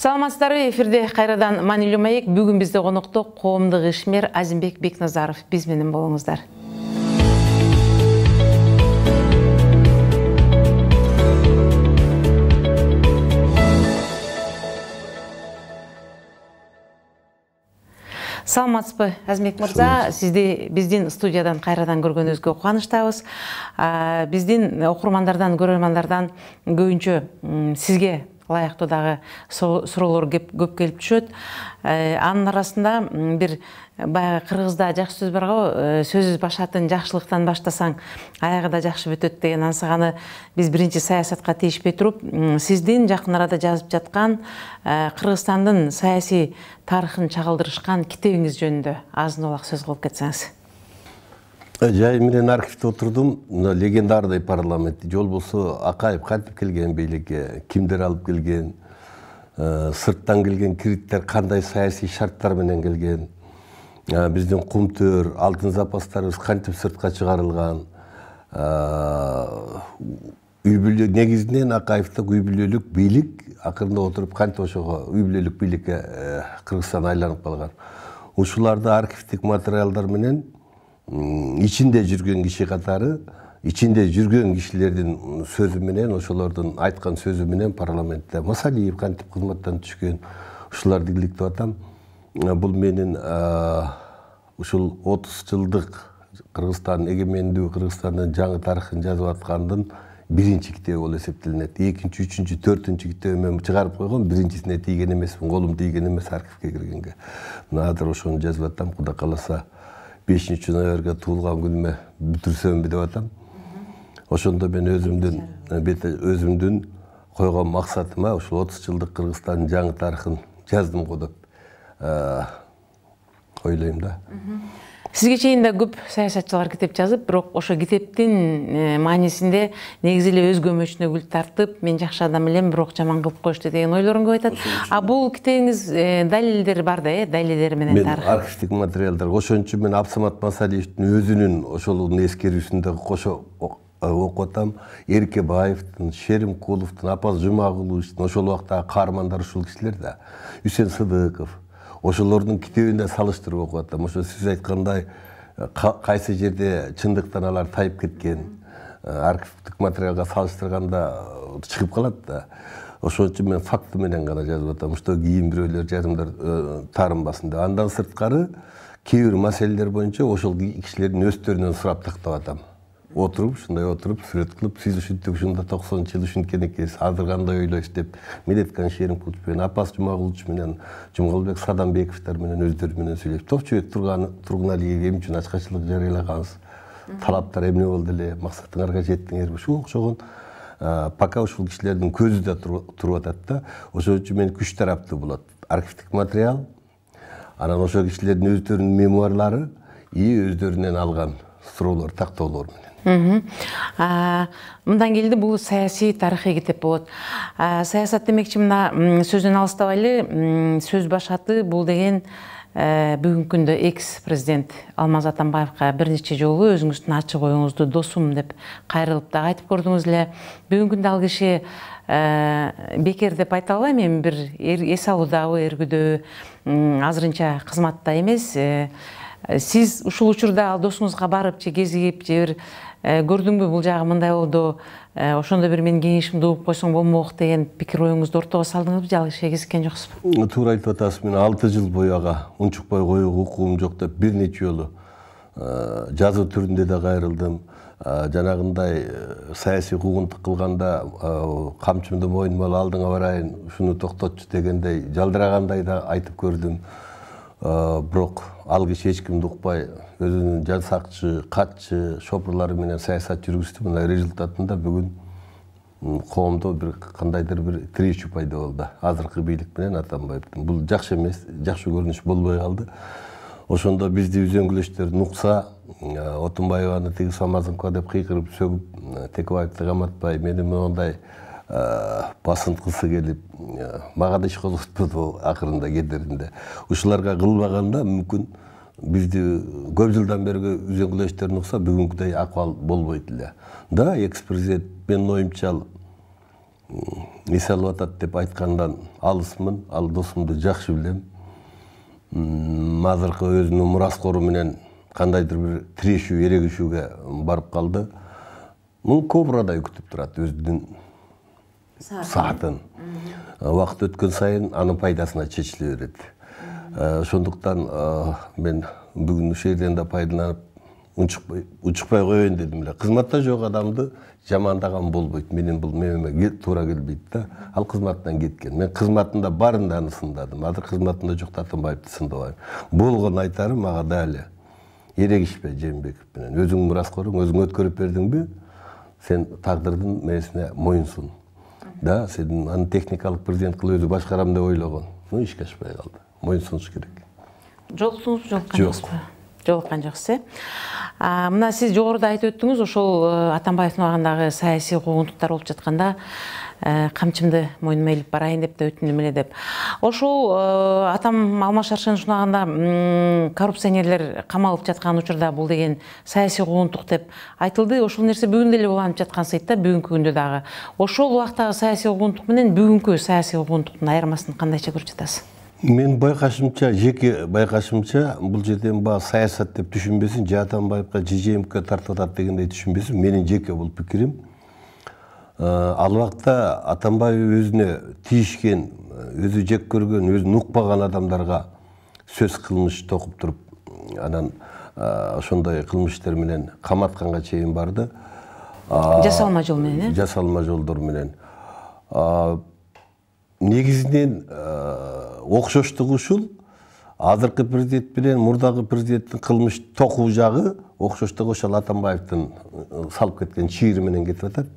Саламатсыздарбы, эфирде кайрадан Манилүү Маек. Бүгүн бизде конокто коомдук ишмер Азимбек Бекназаров. Биз менен болуңуздар. Саламатсызбы, Азимбек мырза, сизди биздин студиядан кайрадан көргөнүбүзгө кубанычтабыз. Биздин окурмандардан, көрөрмандардан көбүнчө сизге ылайыктуу дагы суроолор көп келип түшөт. Анын арасында бир баягы кыргызда жакшы сөз бар го, сөз башатын жакшылыктан баштасаң, аягы да жакшы бүтөт деген ансыганы биз биринчи саясатка тийишпей туруп, сиздин жакын арада жазып жаткан Кыргызстандын саясий тарыхын чагылдырышкан китебиңиз жөнүндө азын улак сөз кылып кетсеңиз. Жай менен архивде отурдум, легендарный парламент, жол болсо Акаев кантип келген бийликке, кимдер алып келген, сырттан келген кредиттер кандай саясий шарттар менен келген, биздин кумтөр, алтын запастарыбыз кантип сыртка чыгарылган, үй бүлө негизинен Акаевдик үй бүлөлүк бийлик акырында отуруп кантип ошого үй бүлөлүк бийликке Кыргызстан айланып калган. Ушуларды архивдик материалдар менен ичинде жүргөн киши катары, ичинде жүргөн кишилердин сөзү менен, ошолордун айткан сөзү менен парламентте Масалиев кантип кызматтан түшкөн, ушуларды иликтеп атам. Бул менин ушул 30 жылдык Кыргызстан эгемендүү Кыргызстандын жаңы тарыхын жазып аткандын биринчи китеби болуп эсептелинет. Экинчи, үчүнчү, төртүнчү китебиме чыгарып койгон, биринчисине тийген эмесмин, колум тийген эмес архивге киргенге. Мына азыр ошону жазып атам, Кудай кааласа 5 ноябрга туулган күнүмө бүтүрсөмбү деп атам. Ошондо мен өзүмдүн койгон максатыма ушул 30 жылдык Кыргызстандын жаңы тарыхын жаздым го деп ойлойм да. Сизге чейин да көп саясатчылар китеп жазып, бирок ошо китептин маанисинде негизи эле өз көмөчүнө гүл тартып, мен жакшы адам элем, бирок жаман кылып коюшту деген ойлорун көп айтат. А бул китебиңиз далилдери бар да, далилдери менен тарых. Мен архивдик материалдар, ошон үчүн мен Абсамат Масалиевдин өзүнүн ошолун эскерүүсүндө кошо окуп атам. Эркебаевдин, Шеримкуловдун, Апаз Жумагуловичтин, ошол убактагы каармандар ушул кишилер да. Үсен Сыдыков. Ошолордун китебине салыштырып окуп атам. Ошо сиз айткандай кайсы жерде чындыктан алар тайып кеткен, архивдик материалга салыштырганда чыгып калат да. Ошон үчүн мен факты менен гана жазып атам. Что кийин бирөөлөр жарымдар таарынбасын деп. Андан сырткары кээ бир маселелер боюнча ошол кишилердин өздөрүнөн сурап тактап атам. Отуруп, ушундай отуруп, сүрөт кылып, сиз ушинтип, ушунда 90-жыл ушинткен экенсиз, азыр кандай ойлойсуз деп, мен айткан Шеримкулович менен, Апас Жумагулович менен, Жумгалбек Садамбековдор менен өздөрү менен сүйлөшүп, Топчубек Тургуналиев эмне үчүн ачкачылык жарыялагансыз, талаптар эмне болду эле, максатыңарга жеттиңерби, ушул окшогон пока ушул кишилердин көзү да туруп атат да. Ошон үчүн мен үч тараптуу болот. Архивдик материал, анан ошол кишилердин өздөрүнүн мемуарлары и өздөрүнөн алган суроолор, тактоолор менен. Мындан келди, бул саясий тарыхый китеп болот. Саясат демекчи, мына сөздөн алыстабайлы, сөз башаты бул деген бүгүнкү күндө экс-президент Алмаз Атамбаевка бир нече жолу өзүңүздүн ачык оюңузду досум деп кайрылып да айтып көрдүңүз эле. Бүгүнкү күндө ал киши бекер деп айта албайм, эми бир эс алуудагы эргүдөө азырынча кызматта эмес. Сиз ушул учурда ал досуңузга барып, же кезигип, же бир көрдүңбү бул жагы мындай болду, ошондо бир менин кеңешимди угуп койсоң болмок деген пикир оюңузду ортого салдыңызбы, же ал кишиге кезиккен жоксузбу? Туура айтып атасыз. Мен 6 жыл бою ага унчукпай коюп укугум жок деп бир нече жолу жазуу түрүндө да кайрылдым. Жанагындай саясий куугунтук кылганда камчымды мойнума алып алдыңа барайын, ушуну токтотчу дегендей жалдырагандай да айтып көрдүм. Бирок ал киши эч кимди укпай, өзүнүн жан сакчы, катчы, шопурлары менен саясат жүргүздү. Мына результатында бүгүн коомдо бир кандайдыр бир тирүүчү пайда болду. Азыркы бийлик менен Атамбаевдин. Бул жакшы эмес, жакшы көрүнүш болбой калды. Ошондо бизди үзөңгүлөчтөр нукса, Отунбаеваны тиги Самазымка деп кыйкырып сөгүп, Текебаевди каматпай, мени мондай басынткысы келип, мага да иш козготподу акырында кедеринде. Ушуларга кылбаганда мүмкүн бизди көп жылдан берги үзөңгүлөчтөр нукса бүгүнкүдөй акыбал болбойт эле. Да, экс-президент менин оюмча эс алып атат деп айткандан алысмын. Ал досумду жакшы билем. Азыркы өзүнүн мураскору менен кандайдыр бир тирешүү, эрегишүүгө барып калды. Муну кобрадай күтүп турат өзүнүн саатын. Убакыт өткөн сайын анын пайдасына чечиле берет. Ошондуктан мен бүгүн ушул жерден да пайдаланып учукпай коеюн дедим эле. Кызматта жок адамды жамандаган болбойт. Менин бул мемеме туура келбейт да. Ал кызматтан кеткен. Мен кызматында барында аны сындадым. Азыр кызматында жок Атамбаевди сындабайм. Болгон айтарым мага дали. Эрегишпе Жээнбеков менен. Өзүң мураскоруң, өзүң өткөрүп бердиңби? Сен тагдырдын мээсине моюнсун. Да, сен аны техникалык президент кылып өзү башкарам деп ойлогон. Ишке ашпай калды. Моюнсунуш керек. Жолуксуңузбу, жолуккан жоксузбу? Жолуккан жоксуз. Мына сиз жогоруда айтып өттүңүз, ошол Атамбаевдин убагындагы саясий куугунтуктар болуп жатканда камчымды мойнума илип барайын деп да өтүндүм эле деп. Ошол атам Алмаз Шаршенович убагында коррупционерлер камалып жаткан учурда бул деген саясий куугунтук деп айтылды. Ошол нерсе бүгүн деле уланып жаткансыйт да, бүгүнкү күндө дагы. Ошол убактагы саясий куугунтук менен бүгүнкү саясий куугунтуктун айырмасын кандайча көрүп жатасыз? Мен байкашымча, жеке байкашымча, бул жерден баа саясат деп түшүнбесин, же Атамбаевга, же Жээнбековго тартып атат дегендей түшүнбесин. Менин жеке бул пикирим. Ал убакта Атамбаев өзүнө тийишкен, өзү жек көргөн, өзүн укпаган адамдарга сөз кылмыш токуп туруп, анан ошондой кылмыш иштер менен каматканга чейин барды. Жасалма жол менен, жасалма жолдор менен. Негизинен окшоштугу ушул. Азыркы президент менен мурдагы президенттин кылмыш токуу жагы окшоштугу ошол Атамбаевдин салып кеткен чийири менен кетип атат.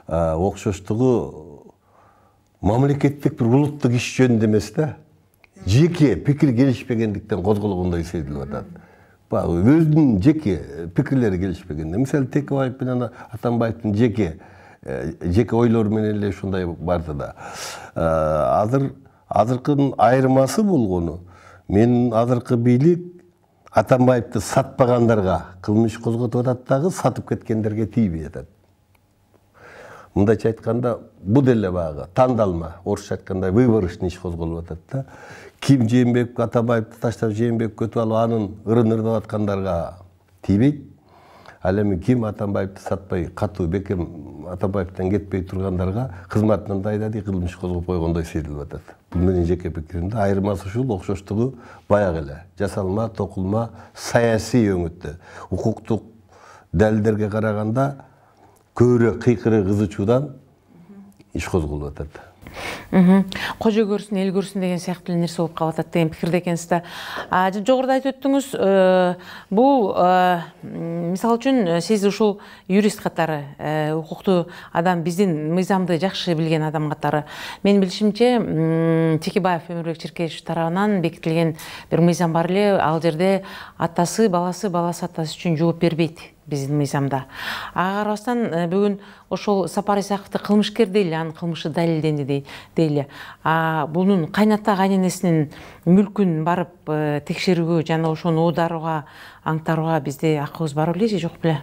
Окшоштугу мамлекеттик бир улуттук иш жөнүндө эмес да. Жеке пикир келишпегендиктен козголгондой сезилип атат. Өзүнүн жеке пикирлери келишпегенде. Мисалы Текебаев менен Атамбаевдин жеке ойлору менен эле ушундай барды да. Азыркынын айырмасы болгону, мен азыркы бийлик Атамбаевди сатпагандарга кылмыш козготуп атат дагы, сатып кеткендерге тийбей атат. Мындайча айтканда, бул деле багы тандалма, орусча айтканда выборочный иш козголуп атат да. Ким Жээнбеков Атамбаевди таштап Жээнбековго өтүп алып анын ырын-ырдап аткандарга тийбейт. Ал эми ким Атамбаевди сатпай, катуу бекем Атамбаевден кетпей тургандарга кызматынан дайдади кылмыш козгоп койгондой сезилип атат. Бул менин жеке пикиримде. Айырмасы ушул, окшоштугу баягы эле. Жасалма, токулма, саясий өңүттө. Укуктук далилдерге караганда көбүрөөк кыйкыры кызычуудан иш козголуп атат. Кожо көрсүн, эл көрсүн деген сыяктуу нерсе болуп калып атат деген пикирде экенсиз да. Жогоруда айтып өттүңүз, бул мисалы үчүн сиз ушул юрист катары, укуктуу адам, биздин мыйзамды жакшы билген адам катары, менин билишимче Текебаев Өмүрбек Черкешев тарабынан бекитилген бир мыйзам бар эле. Ал жерде атасы баласы, баласы атасы үчүн жооп бербейт биздин мыйзамда. Ага карабастан бүгүн ошол Сапар Исаковду кылмышкер дейли, анын кылмышы далилденди дейли. Бунун кайната кайненесинин мүлкүн барып текшерүүгө жана ошону оодаруга, аңтарууга бизде акыбыз бар беле же жок беле?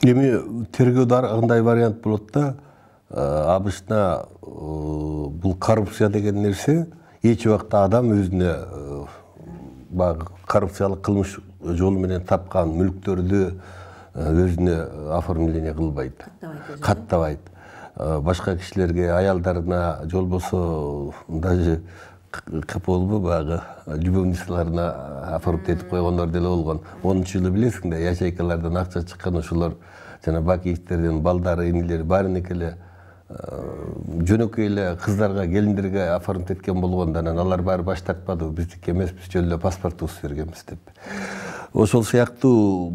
Эми тергөөдө кандай вариант болот да, обычно бул коррупция деген нерсе эч убакта адам өзүнө баягы коррупциялык кылмыш жолу менен тапкан мүлктөрдү өзүнө оформление кылбайт, каттабайт. Башка кишилерге, аялдарына, же болбосо даже болбу баягы любовницаларына оформить этип койгондор деле болгон. 10-жылы билесиң да, ячейкалардан акча чыккан ошолор жана Бакиевтердин балдары, инилери баарыныкы эле жөнөкөй эле кыздарга, келиндерге оформить эткен болгондо анан алар баары баш тартпады, биздики эмес, биз жөн эле паспортубузду бергенбиз деп. Ошол сыяктуу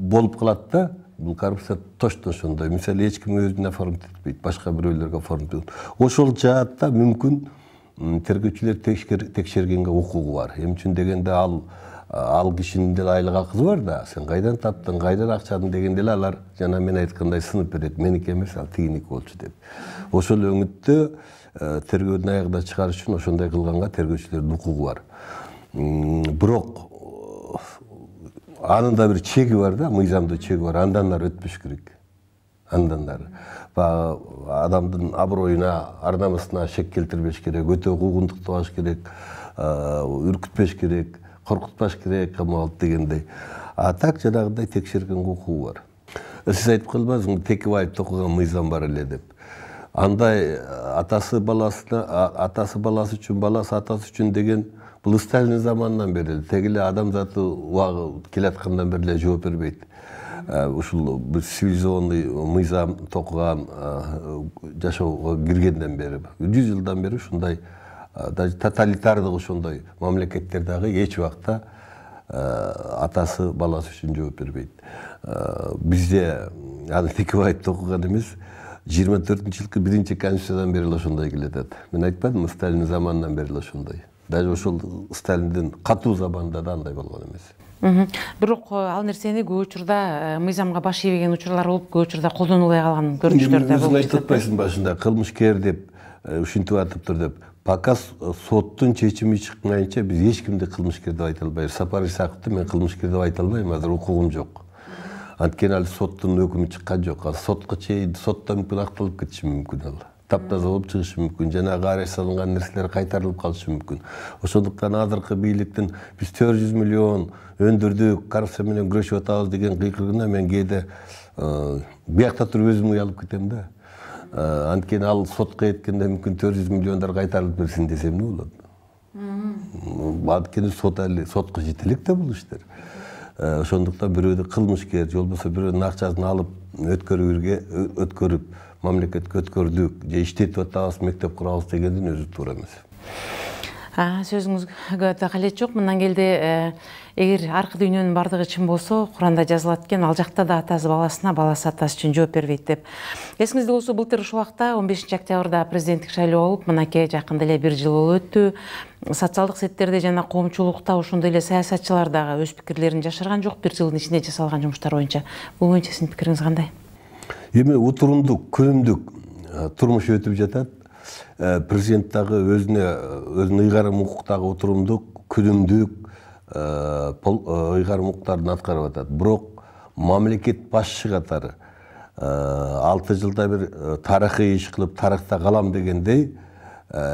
болуп калат да. Бул коррупция точно ошондой. Мисалы эч ким өзүнө оформить этпейт, башка бирөөлөргө оформить этет. Ошол жаатта мүмкүн тергөөчүлөр текшергенге укугу бар. Эмне үчүн дегенде ал кишинин деле айлык акысы бар да. Сен кайдан таптың, кайдан акчаны дегенде эле алар жана мен айткандай сынып берет. Меники эмес, ал тигиники болчу деп. Ошол өңүттө тергөөдүн аягына чыгарыш үчүн ошондой кылганга тергөөчүлөрдүн укугу бар. Бирок анын да бир чеги бар да, мыйзамдуу чеги бар. Андан ары өтпөш керек. Андан адамдын аброюна, ар-намысына шек келтирбеш керек, өтө куугунтуктабаш керек, үркүтпеш керек, коркутпаш керек, камалып дегендей. А так жанагындай текшерген укугу бар. Сиз айтып калбадыңызбы, Текебаев токуган мыйзам бар эле деп. Андай атасы баласы үчүн, баласы атасы үчүн деген бул Сталин заманынан бери тегиле адамзаты убагы келаткандан бери эле жооп бербейт. Ушул бир цивилизованный мыйзам токуган жашоого киргенден бери 100 жылдан бери ушундай даже тоталитардык ошондой мамлекеттер дагы эч убакта атасы баласы үчүн жооп бербейт. Бизде аны Текебаев токуган эмес, 24-жылкы 1-чи конституциядан бери эле ошондой келатат. Мен айтпадымбы, Сталин заманынан бери эле ошондой. Даже ошол Сталиндин катуу заманында да андай болгон эмес. Бирок ал нерсени көп учурда мыйзамга баш ийбеген учурлар болуп, көп учурда колдонулбай калган көрүнүштөр да болуп айтып атпайсың башында, кылмышкер деп, ушинтип атыптыр деп. Пока соттун чечими чыкканча биз эч кимди кылмышкер деп айта албайбыз. Сапар Исаковду мен кылмышкер деп айта албайм, азыр укугум жок. Анткени ал соттун өкүмү чыккан жок. Ал сотко чейин сотто мүмкүн акталып кетиши мүмкүн ал. Таптаза болуп чыгышы мүмкүн, жанагы арест салынган нерселер кайтарылып калышы мүмкүн. Ошондуктан азыркы бийликтин биз 400 миллион өндүрдүк, коррупция менен күрөшүп атабыз деген кыйкырыгына мен кээде биякта туруп өзүм уялып кетем да. Анткени ал сотко жеткенде мүмкүн 400 миллиондар кайтарылып берсин десем эмне болот? Анткени сотко жете элек да бул иштер. Ошондуктан бирөөдү кылмышкер, же болбосо бирөөнүн акчасын алып өткөрүп, мамлекетке өткөрдүк, же иштетип атабыз, мектеп курабыз дегендин өзү туура эмес. Сөзүңүзгө такалет жок. Мындан келди, эгер аркы дүйнөнүн бардыгы чын болсо, Куранда жазылат экен, ал жакта да атасы баласына, баласы атасы үчүн жооп бербейт деп. Эсиңизде болсо, былтыр ушул убакта 15 октябрда президенттик шайлоо болуп, мынакей жакында эле 1 жыл болуп өттү. Социалдык сеттерде жана коомчулукта ошондой эле саясатчылар дагы өз пикирлерин жашырган жок 1 жылдын ичинде жасалган жумуштар боюнча. Бул боюнча сиздин пикириңиз кандай? Эми утурумдук, күнүмдүк турмуш өтүп жатат. Президент дагы өзүнүн ыйгарым укуктагы утурумдук, күнүмдүк ыйгарым укуктарын аткарып атат. Бирок мамлекет башчы катары 6 жылда бир тарыхый иш кылып, тарыхта калам дегендей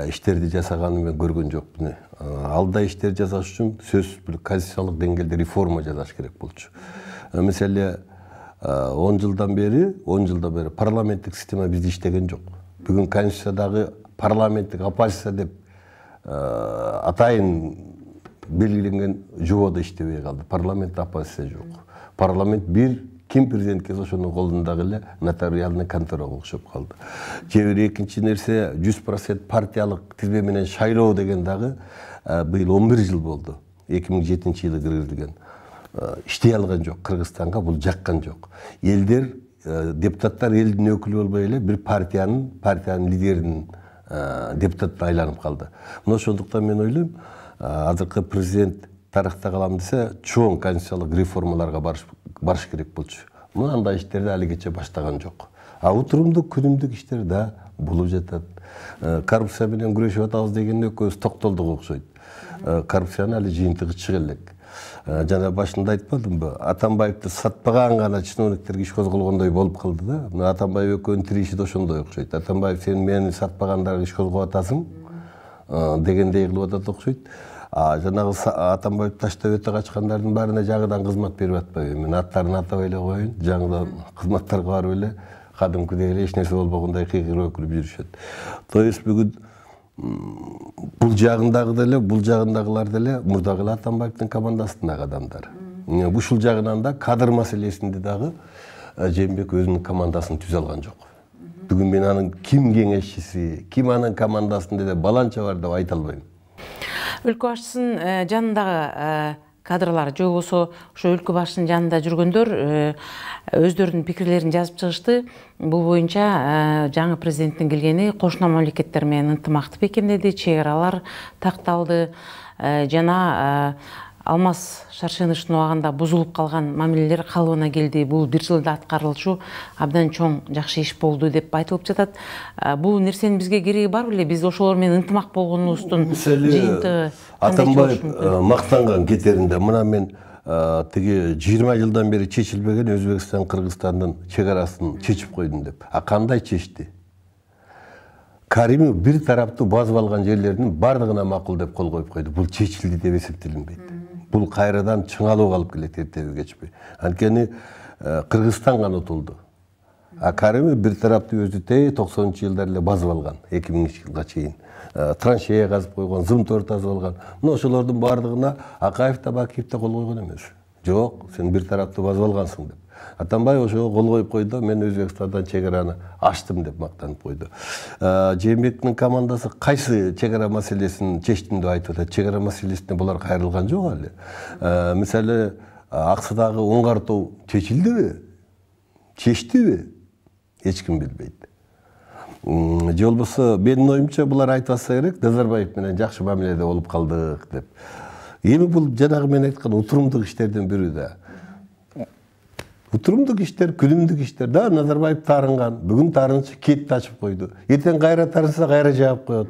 иштерди жасаганын мен көргөн жокмун. Алда иштер жасаш үчүн сөзсүз бир конституциялык деңгээлде реформа жасаш керек болчу. Мисалы 10 жылдан бери парламенттик система бизде иштеген жок. Бүгүн конституциядагы парламенттик оппозиция деп атайын белгиленген жобо иштебей калды. Парламент оппозиция жок. Парламент бир, ким президентке ошонун колундагы эле нотариальный конторага окшоп калды. Же бир экинчи нерсе 100% партиялык тизме менен шайлоо деген дагы быйыл 11 жыл болду. 2007-жылы киргизилген. Иштей алган жок. Кыргызстанга бул жаккан жок. Элдер, депутаттар элдин өкүлү болбой эле бир партиянын лидеринин депутатына айланып калды. Мына ошондуктан мен ойлойм, азыркы президент тарыхта калам десе, чоң конституциялык реформаларга барыш керек болчу. Мындай иштерди алигече баштаган жок. Утурумдук, күнүмдүк иштер да болуп жатат. Коррупция менен күрөшүп атабыз дегенде көз токтолдук окшойт. Коррупциянын али жыйынтыгы чыга элек. Жана башында айтпадымбы, Атамбаевди сатпаган гана чиновниктерге иш козголгондой болуп калды да. Мына Атамбаев экөөнүн тиреши да ошондой окшойт. Атамбаев сен мени сатпагандарга иш козгоп атасың дегендей кылып атат окшойт. Жанагы Атамбаев таштап өтө качкандардын баарына жаңыдан кызмат берип атпайбы. Мен аттарын атабай эле коеюн, жаңыдан кызматтарга барып эле кадимкидей эле эч нерсе болбогондой кыйкырып өкүрүп жүрүшөт. То есть бүгүн бул жагындагы деле, бул жагындагылар деле мурдагы эле Атамбаевдин командасындагы адамдар. Ушул жагынан да кадр маселесинде дагы Жээнбек өзүнүн командасын түзө алган жок. Бүгүн мен анын ким кеңешчиси, ким анын командасында деп баланча бар деп айта албайм. Өлкө башчысынын жанындагы кадрлар же болбосо ошо өлкө башчысынын жанында жүргөндөр өздөрүнүн пикирлерин жазып чыгышты. Бул боюнча жаңы президенттин келгени кошуна мамлекеттер менен ынтымакты бекемдеди, чек аралар такталды, жана Алмаз Шаршеновичтин убагында бузулуп калган мамилелер калыбына келди. Бул 1 жылда аткарылышы абдан чоң жакшы иш болду деп айтылып жатат. Бул нерсенин бизге кереги бар беле? Биз ошолор менен ынтымак болгонубуздун жыйынтыгы кандай болушу мүмкүн? Атамбаев мактанган кетеринде мына мен тиги 20 жылдан бери чечилбеген Өзбекстан Кыргызстандын чек арасын чечип койдум деп. Кандай чечти? Каримов бир тараптуу басып алган жерлердин бардыгына макул деп кол коюп койду. Бул чечилди деп эсептелинбейт. Бул кайрадан чыңалууга алып келет эртеби кечпей. Анткени Кыргызстан гана утулду. Каримов бир тараптуу өзү 90-жылдар эле басып алган, 2000-жылга чейин. Траншея казып койгон, зымтор тазып алган. Мына ошолордун бардыгына Акаев да Бакиев да кол койгон эмес. Жок, сен бир тараптуу басып алгансың деп. Атамбаев ошого кол коюп койду, мен Өзбекстандан чек араны ачтым деп мактанып койду. Жээнбековдун командасы кайсы чек ара маселесин чечтим деп айтып атат. Чек ара маселесине булар кайрылган жок эле. Мисалы, Аксыдагы оңгартуу чечилдиби? Чечтиби? Эч ким билбейт. Же болбосо, менин оюмча булар айтпаса керек, Назарбаев менен жакшы мамиледе болуп калдык деп. Эми бул жанагы мен айткан утурумдук иштердин бири да. Утурумдук иштер, күнүмдүк иштер. Да, Назарбаев тарынган. Бүгүн тарынчы кетти ачып койду. Эртең кайра тарынса кайра жаап коет.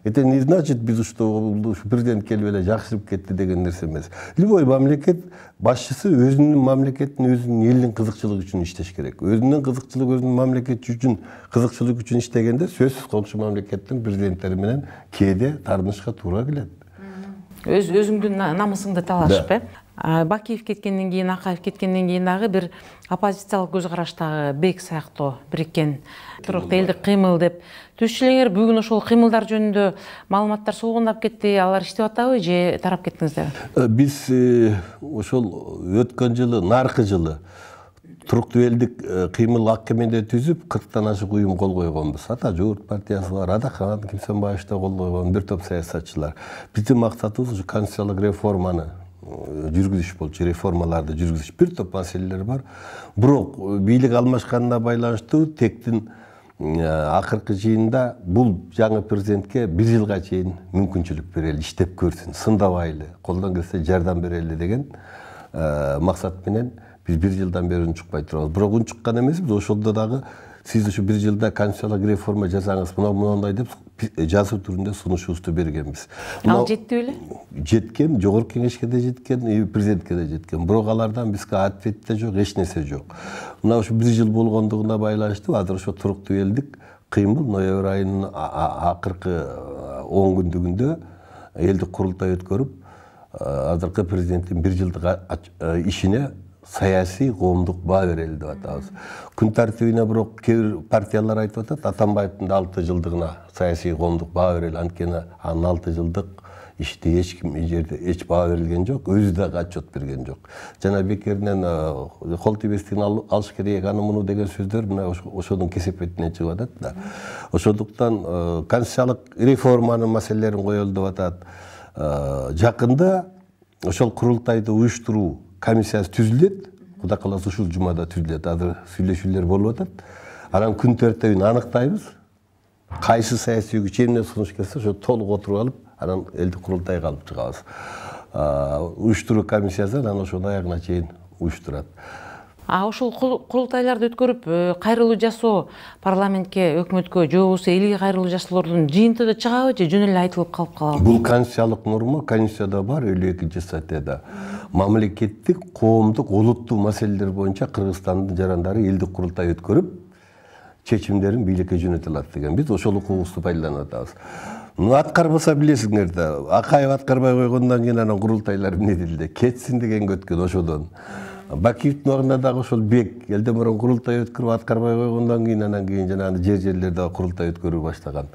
Это не значит, biz что президент келип эле жакшырып кетти деген нерсе эмес. Любой мамлекет башчысы өзүнүн мамлекеттин, өзүнүн элдин кызыкчылыгы үчүн иштеш керек. Өзүнүн кызыкчылыгы, өзүнүн мамлекети үчүн кызыкчылык үчүн иштегенде сөзсүз коңшу мамлекеттин президенттери менен кээде тартышка туура келет. Өзүңдүн намысыңды талашып, Бакиев кеткенден кийин, Акаев кеткенден кийин дагы бир оппозициялык көз караштагы Бек сыяктуу бириккен туруктуу элдик кыймыл деп түшүлүңөр. Бүгүн ошол кыймылдар жөнүндө маалыматтар солгундап кетти. Алар иштеп атабы же тарап кеттиңиздерби? Биз ошол өткөн жылы, наркы жылы туруктуу элдик кыймыл ак кемеде түзүп 40тан ашык уюм кол койгонбуз. Ата Жогорку партиясы бар, Адахан Кимсенбаев да кол койгон, бир топ саясатчылар. Биздин максатыбыз ушу конституциялык реформаны жүргүзүш болчу, реформаларды жүргүзүш. Бир топ маселелер бар. Бирок бийлик алмашканына байланыштуу тектин акыркы жыйында бул жаңы президентке 1 жылга чейин мүмкүнчүлүк берели, иштеп көрсүн, сындабайлы, колдон келсе жардам берели деген максат менен биз 1 жылдан бери унчукпай турабыз. Бирок унчуккан эмеспиз. Ошондо дагы сиз ушу 1 жылда конституциялык реформа жасаңыз, мындай деп жазуу түрүндө сунушубузду бергенбиз. Ал жетти беле? Жеткен, Жогорку Кеңешке да жеткен, президентке да жеткен. Бирок алардан бизге ответ да жок, эч нерсе жок. Мына ушу 1 жыл болгондугуна байланыштуу азыр ошо туруктуу элдик кыймыл ноябрь айынын акыркы 10 күндүгүндө элдик курултай өткөрүп, азыркы президенттин 1 жылдык ишине саясий коомдук баа берели деп атабыз. Күн тартибине бирок кээ бир партиялар айтып атат, Атамбаевдин 6 жылдыгына саясий коомдук баа берели. Анткени анын 6 жылдык ишти эч ким жерде эч баа берилген жок, өзү дагы отчет берген жок. Жана бекеринен кол тийбестигин алыш керек, аны муну деген сөздөр мына ошонун кесепетинен чыгып атат да. Ошондуктан конституциялык реформанын маселелерин коелу деп атат. Жакында ошол курултайды уюштуруу комиссиясы түзүлөт. Кудай кааласа ушул жумада түзүлөт. Азыр сүйлөшүүлөр болуп атат. Анан күн тертебин аныктайбыз. Кайсы саясий күч эмне сунуш келсе, ошо толук отуруп алып, анан элдик курултайга алып чыгабыз. Уюштуруу комиссиясы анан ошонун аягына чейин уюштурат. Ошол курултайларды өткөрүп, кайрылуу жасоо парламентке, өкмөткө же болбосо элге кайрылуу жасоолордун жыйынтыгы чыгабы же жөн эле айтылып калып калабы? Бул конституциялык норма, Конституцияда бар, 52-статьяда. Мамлекеттик, коомдук, улуттуу маселелер боюнча Кыргызстандын жарандары элдик курултай өткөрүп, чечимдерин бийликке жөнөтө алат деген. Биз ошол укугубузду пайдаланып атабыз. Аткарбаса билесиңер да, Акаев аткарбай койгондон кийин анан курултайлар эмне делди? Кетсин деген көткөн ошодон. Бакиевдин ордуна дагы ошол Бек элден мурун курултай өткөрүп аткарбай койгондон кийин анан жанагы жерлерде курултай өткөрүп баштаган.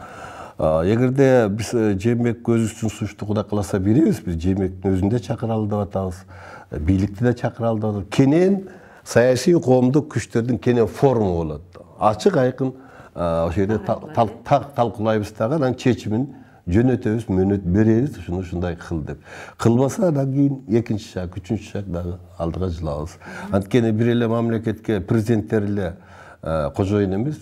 Эгерде биз Жээнбекке өзүбүздүн сунушту Кудай кааласа беребиз, биз Жээнбектин өзүн да чакыралы деп атабыз, бийликти да чакыралы деп атабыз. Кенен саясий коомдук күчтөрдүн кенен форуму болот. Ачык айкын ошол жерде талкуулайбыз дагы, анан чечимин жөнөтөбүз, мөөнөт беребиз, ушундай кыл деп. Кылбаса андан кийин экинчи шаг, үчүнчү шаг дагы алдыга жылабыз. Анткени бир эле мамлекетке президенттер эле кожоюн эмес,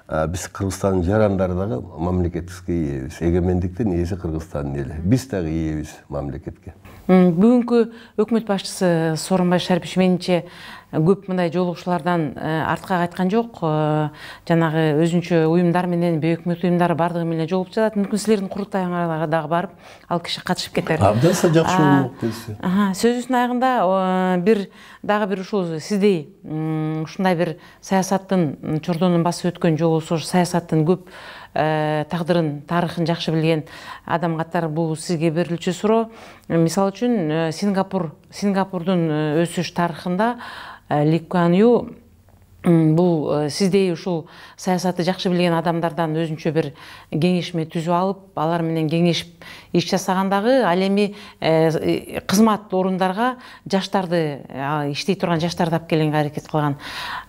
биз Кыргызстандын жарандары дагы мамлекетке ээбиз. Эгемендиктин ээси Кыргызстандын эли. Биз дагы ээбиз мамлекетке. Бүгүнкү өкмөт башчысы Сооронбай Шарипович менимче көп мындай жолугушуулардан артка кайткан жок. Жанагы өзүнчө уюмдар менен, бейөкмөт уюмдар бардыгы менен жолугуп жатат. Мүмкүн силердин курултайыңарга дагы барып, ал киши катышып кетер. Абдан жакшы болмок келсе. Сөзүбүздүн аягында дагы бир ушул сиздей ушундай бир саясаттын чордонун басып өткөн жолу, ошол саясаттын көп тагдырын, тарыхын жакшы билген адам катары бул сизге берилчү суроо. Мисалы үчүн Сингапурдун өсүш тарыхында Ли Куан Ю бул сиздей ушул саясатты жакшы билген адамдардан өзүнчө бир кеңешме түзүп алып, алар менен кеңешип иш жасагандагы, ал эми кызмат орундарга жаштарды, иштей турган жаштарды алып келгенге аракет кылган.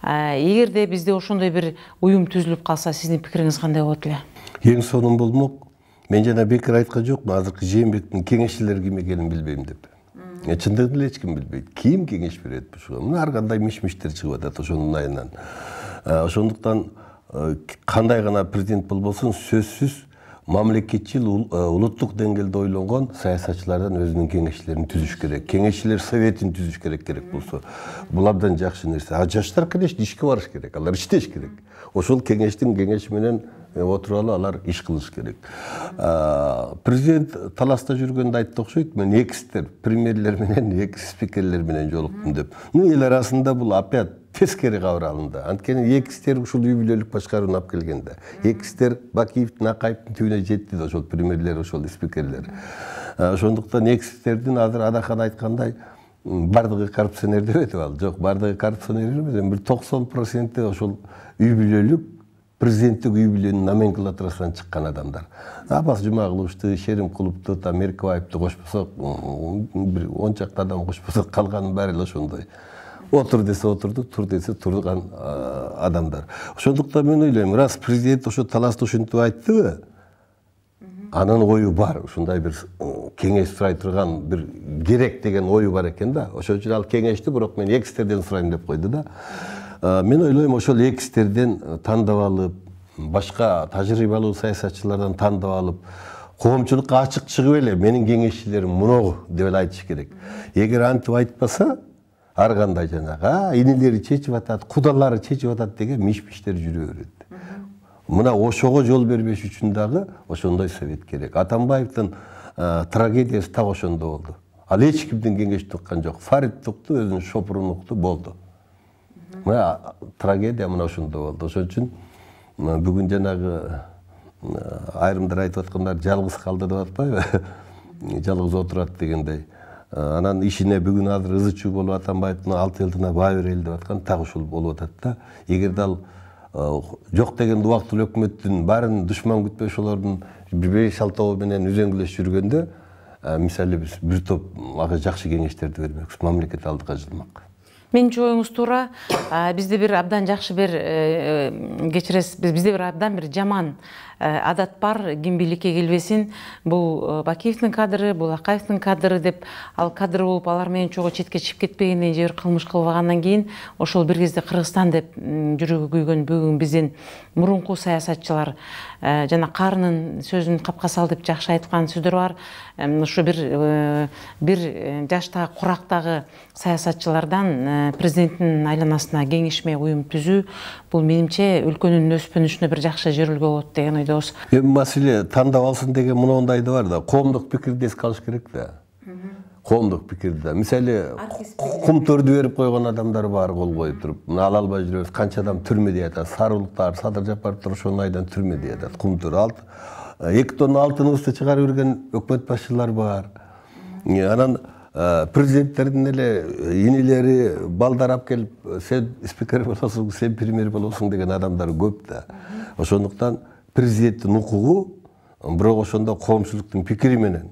Эгерде бизде ошондой бир уюм түзүлүп калса, сиздин пикириңиз кандай болот эле? Эң сонун болмок. Мен жана бекер айткан жокмун, азыркы Жээнбектин кеңешчилери ким экенин билбейм деп. Чындыгын эле эч ким билбейт. Ким кеңеш берет ушуга? Мына ар кандай миш-миштер чыгып атат ошонун айынан. Ошондуктан кандай гана президент болбосун, сөзсүз мамлекетчил, улуттук деңгээлде ойлонгон саясатчылардан өзүнүн кеңешчилерин түзүш керек. Кеңешчилер советин түзүш керек болсо. Бул абдан жакшы нерсе. Жаштар, конечно, ишке барыш керек. Алар иштеш керек. Ошол кеңештин кеңеши менен отуралы алар иш кылыш керек. Президент таласта жүргөндө айтты окшойт, мен экстер, премьерлер менен, спикерлер менен жолуктум деп. Эл арасында бул опять тескери кабар алынды. Анткени экстер ушул үй бүлөлүк башкарууну алып келгенде. Экстер Бакиевдин, Акаевдин түбүнө жетти да ошол премьерлер, ошол спикерлер. Ошондуктан экстердин азыр Адахан айткандай бардыгы коррупционер деп айтып ал. Жок, бардыгы коррупционер эмес, бир 90% ошол үй бүлөлүк президенттик үй бүлөнүн номенклатурасынан чыккан адамдар. Абас Жумагуловду, Шеримкуловду, Меркебаевди кошпосок, бир 10 чакты адам кошпосок, калганын баары эле ошондой. Отур десе отурду, тур десе турган адамдар. Ошондуктан мен ойлойм, раз президент ошо талашты ушинтип айтты, анын ою бар, ушундай бир кеңеш сурай турган бир керек деген ою бар экен да. Ошон үчүн ал кеңешти бирок мен экстерден сурайм деп койду да. Мен ойлойм, ошол экстерден тандап алып, башка тажрыйбалуу саясатчылардан тандап алып, коомчулукка ачык чыгып эле менин кеңешчилерим муногу деп эле айтыш керек. Эгер антип айтпаса, ар кандай жанагы инилери чечип атат, кудалары чечип атат деген миш-миштер жүрө берет. Мына ошого жол бербеш үчүн дагы ошондой совет керек. Атамбаевдин трагедиясы так ошондо болду. Ал эч кимдин кеңешин уккан жок. Фарид укту, өзүнүн шопурун укту, болду. Мына трагедия мына ошондо болду. Ошон үчүн бүгүн жанагы айрымдар айтып аткандар жалгыз калды деп атпайбы? Жалгыз отурат дегендей. Анан ишине бүгүн азыр ызы-чуу болуп Атамбаевдин 6 жылдыгына баа берели деп аткан так ушул болуп атат да. Эгерде ал жок деген убактылуу өкмөттүн баарын душман күтпөй ошолордун 5-6 менен үзөңгүлөш жүргөндө, мисалы биз бир топ ага жакшы кеңештерди бермекпиз, мамлекет алдыга жылмак. Менимче оюңуз туура. Бизде бир абдан жакшы бир кечиресиз, бизде бир абдан бир жаман адат бар, ким бийликке келбесин, бул Бакиевдин кадры, бул Акаевдин кадры деп, ал кадр болуп алар менен чогуу четке чыгып кетпегенден же бир кылмыш кылбагандан кийин ошол бир кезде Кыргызстан деп жүрөгү күйгөн бүгүн биздин мурунку саясатчылар жана Карынын сөзүн капка сал деп жакшы айткан сөздөр бар. Ушу бир жашта курактагы саясатчылардан президенттин айланасына кеңешме уюм түзүү, бул менимче өлкөнүн өспүнүшүнө бир жакшы жөрүлгө болот деген ойдобуз. Маселе тандап алсын деген мындай да бар да, коомдук пикирди эске алыш керек да. Коомдук пикирди да. Мисалы, кумтөрдү берип койгон адамдар бар кол коюп туруп, ала албай жүрөбүз, канча адам түрмөдө ятат, Сарылыктар, Садыр Жапаровдор ошонун айдан түрмөдө ятат, кумтөр 2 тонна алтыныбызды чыгарып берген өкмөт башчылар бар. Анан президенттердин эле инилери балдар алып келип, сен спикер болосуң, сен премьер болосуң деген адамдар көп да. Ошондуктан президенттин укугу, бирок ошондо коомчулуктун пикири менен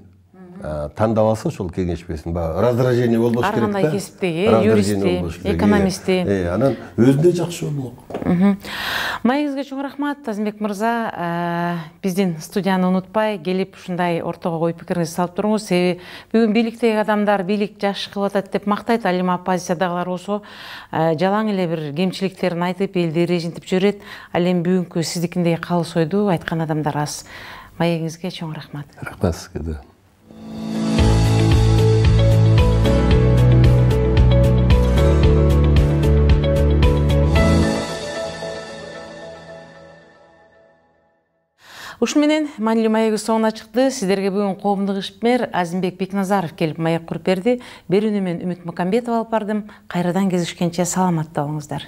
тандап алса ошол кеңешмесин, раздражение болбош керек да. Ар кандай кесиптеги, юристи, экономисти. Анан өзүнө жакшы болмок. Маегиңизге чоң рахмат, Азимбек мырза. Биздин студияны унутпай келип ушундай ортого ой пикириңизди салып туруңуз. Себеби бүгүн бийликтеги адамдар бийлик жакшы кылып атат деп мактайт, ал эми оппозициядагылар болсо жалаң эле бир кемчиликтерин айтып, элди режинтип жүрөт. Ал эми бүгүнкү сиздикиндей калыс ойду айткан адамдар аз. Маегиңизге чоң рахмат. Рахмат сизге. Ушун менен маанилүү маегибиз соңуна чыкты. Сиздерге бүгүн коомдук ишмер Азимбек Бекназаров келип маек куруп берди. Берүүнү мен Үмүт Мукамбетова алып бардым. Кайрадан кезишкенче саламатта болуңуздар.